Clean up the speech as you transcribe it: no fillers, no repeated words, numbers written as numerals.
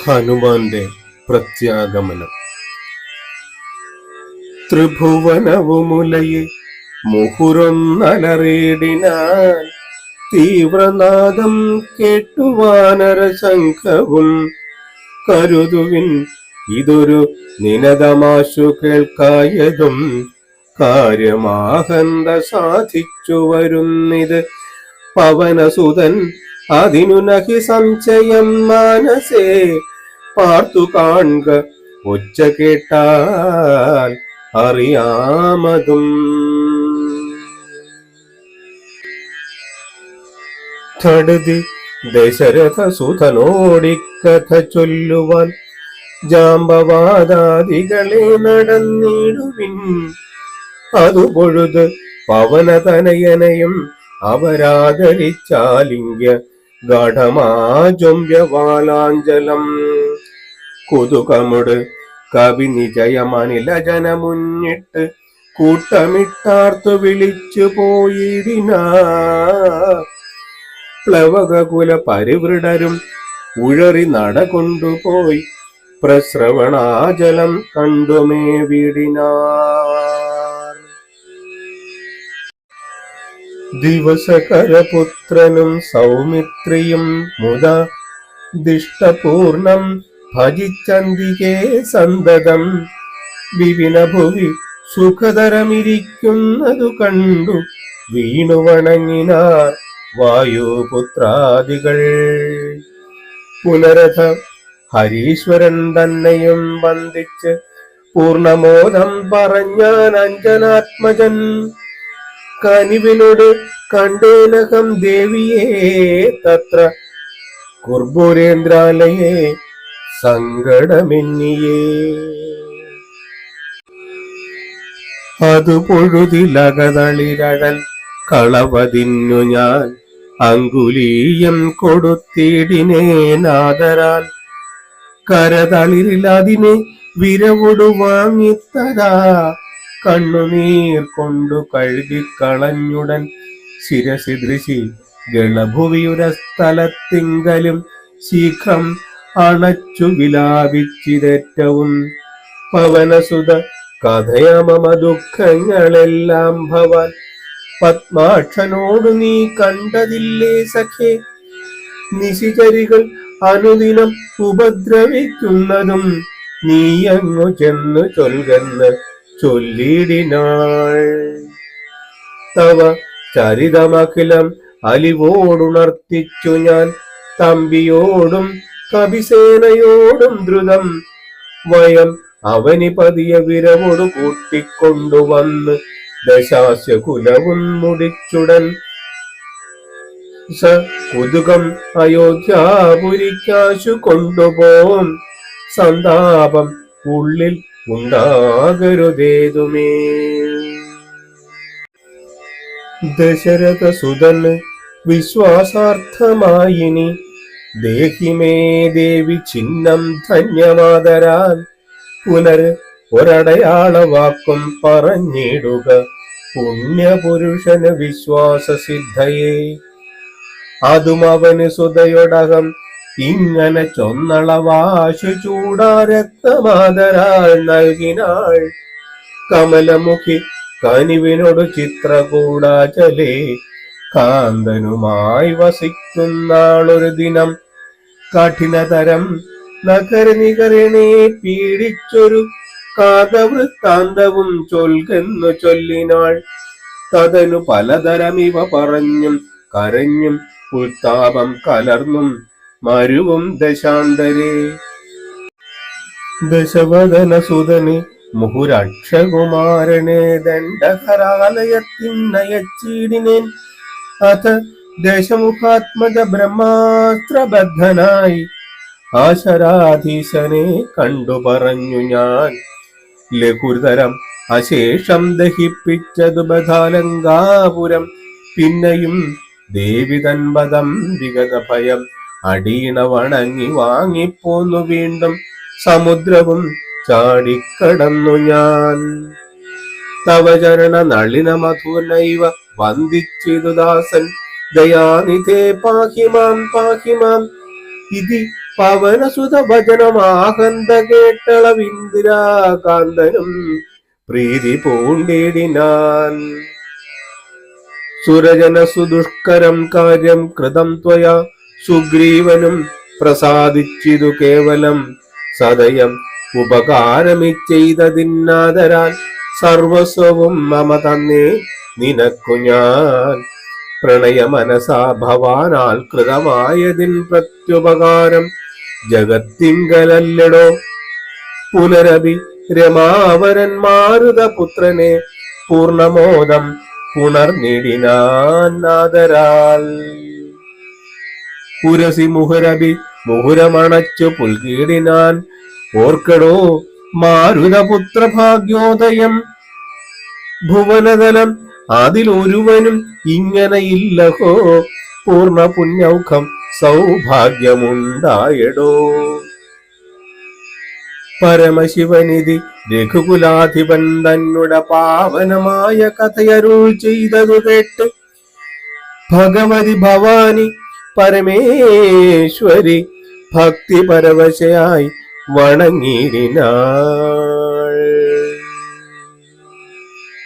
ഹനുമാന്റെ പ്രത്യാഗമനം. ത്രിഭുവനവുമുലയെ മുഹുരൊന്നലറിയിടിനാൻ, തീവ്രനാദം കേട്ടു വാനരശംഖവും കരുതുവിൻ, ഇതൊരു നിനതമാശു കേൾക്കായതും കാര്യമാഹന്ത സാധിച്ചു വരുന്നിത്. പവനസുതൻ അതിനു നഹി സംശയം മാനസേ, പാർത്തു കാൺക ഒച്ച കേട്ടാൽ അറിയാമതും. ധടുതി ദശരഥ സുതനോടിക്കഥ ചൊല്ലുവാൻ ജാമ്പവാദാദികളെ നടന്നിടുവിൻ. അതു പൊഴുത് പവനതനയനയും അവരാദരിച്ചാലിംഗ്യ ഗാഠമാജൊമ്യവാലാഞ്ചലം. കുതുകമുട് കവി നിജയമനിലജന മുന്നിട്ട് കൂട്ടമിട്ടാർത്തു വിളിച്ചു പോയിടിനാ. പ്ലവകുല പരിവൃഢരും ഉഴറി നടകൊണ്ടുപോയി പ്രസ്രവണാജലം കണ്ടുമേ വീടിനാർ. ദിവസകരപുത്രനും സൗമിത്രിയും മുത ദിഷ്ടപൂർണം ഭജിച്ചന്തികേ സന്തതം. വിപിനഭുവി സുഖതരമിരിക്കുന്നതു കണ്ടു വീണു വണങ്ങിനാർ വായുപുത്രാദികൾ. പുനരഥ ഹരീശ്വരൻ തന്നെയും വന്ദിച്ച് പൂർണമോദം പറഞ്ഞാൻ അഞ്ജനാത്മജൻ. കനിവിനോട് കണ്ടേനകം ദേവിയെ തത്ര കുർബുരേന്ദ്രാലയെ സങ്കടമെന്നിയേ. അതു പൊഴുതിലകതളിരഴൽ കളവതിന്നു ഞാൻ അങ്കുലീയം കൊടുത്തിടിനേനാദരാൽ. കരതളിരിൽ അതിനെ വിരവൊടു വാങ്ങിത്തരാ. കണ്ണുനീർ കൊണ്ടു കഴുകിക്കളഞ്ഞുടൻ ശിരസി ദൃശി ഗളഭുവിയുര സ്ഥലത്തിങ്കലും ശീഘ്രം അണച്ചു വിലാപിച്ചിതേറ്റവും. പവനസുത കഥയമമ ദുഃഖങ്ങളെല്ലാം ഭവാൻ പത്മാക്ഷനോടു നീ കണ്ടതില്ലേ സഖേ. നിശിചരികൾ അനുദിനം ഉപദ്രവിക്കുന്നതും നീയങ്ങു ചെന്നു ചൊൽകെന്ന് ചൊല്ലിടിനാൾ. തവ ചരിതമഖിലം അലിവോടുണർത്തിച്ചു ഞാൻ തമ്പിയോടും കപിസേനയോടും ദ്രുതം. വയം അവനിപതിയ വിരവോടു കൂട്ടിക്കൊണ്ടുവന്ന് ദശാസ്യ കുലവും മുടിച്ചുടൻ സ കുതുകം അയോധ്യാപുരിക്കാശു കൊണ്ടുപോം. സന്താപം ഉള്ളിൽ ഉണ്ടാകരുതേതുമേ. ദശരഥ സുതന് വിശ്വാസാർത്ഥമായിനി ദേഹിമേ ദേവി ചിഹ്നം ധന്യമാതരാൽ. പുനർ ഒരടയാള വാക്കും പറഞ്ഞിടുക പുണ്യപുരുഷന് വിശ്വാസസിദ്ധയെ. അതും അവന് സുതയൊടകം ഇങ്ങനെ ചൊന്നളവാശു ചൂടാരക്തമാതരാൽ നൽകിനാൾ. കമലമുഖി കനിവിനോട് ചിത്രകൂടാചലേ കാന്തനുമായി വസിക്കുന്നാളൊരു ദിനം. കഠിനതരം നഗരനികരണേ പീഡിച്ചൊരു കാതവൃത്താന്തവും ചൊൽകെന്നു ചൊല്ലിനാൾ. തതനു പലതരമിവ പറഞ്ഞും കരഞ്ഞും ഉൾത്താപം കലർന്നും മരുവും ദശാന്തരേ. ദശവദനസുതന് മുഹുരക്ഷകുമാരനെ ദണ്ഡകരാലയത്തിനയച്ചിടിനേൻ. അഥ ദശമുഖാത്മജ ബ്രഹ്മാസ്ത്രബദ്ധനായി ആശരാധീശനെ കണ്ടു പറഞ്ഞു ഞാൻ. ലഘുതരം അശേഷം ദഹിപ്പിച്ചതു ബദാലങ്കാപുരം. പിന്നെയും ദേവി തൻപദം വിഗത ഭയം അടീണ വണങ്ങി വാങ്ങിപ്പോന്നു വീണ്ടും. സമുദ്രവും ചാടിക്കടന്നു ഞാൻ. തവ ചരണ നളിന മധുനൈവ വന്ദിച്ചിതു ദാസൻ. ദയാനിധേ പാഹിമാം പാഹിമാം ഇതി പവനസുത വചനമാഹന്ത കേട്ടളവിന്ദിരാകാന്തനും പ്രീതി പൂണ്ടിടിനാൻ. സുരജനസു ദുഷ്കരം കാര്യം കൃതം ത്വയാ സുഗ്രീവനും പ്രസാദിച്ചിതു കേവലം സദയം ഉപകാരമിച്ചെയ്തതിന്നാദരാൽ സർവസ്വവും മമ തന്നേ നിനക്കു ഞാൻ. പ്രണയമനസാ ഭവാനാൽ കൃതമായതിൻ പ്രത്യുപകാരം ജഗത്തിങ്കലല്ലടോ. പുനരഭി രമാവരൻ മാരുതപുത്രനെ പൂർണമോദം പുണർന്നിടിനാൻ ആദരാൽ. പുരസി മുഹുരഭി മുഹുരമണച്ചു പുൽകീടിനാൻ. ഓർക്കടോ മാരുതപുത്ര ഭാഗ്യോദയം ഭുവനതലം അതിലൊരുവനും ഇങ്ങനെയില്ലഹോ. പൂർണ്ണ പുണ്യൗഖം സൗഭാഗ്യമുണ്ടായടോ. പരമശിവനിധി രഘുകുലാധിപൻ തന്നുട പാവനമായ കഥയരുൾ ചെയ്തതു കേട്ട് ഭഗവതി ഭവാനി പരമേശ്വരി ഭക്തി പരവശയായി വണങ്ങിയിടിനാൾ.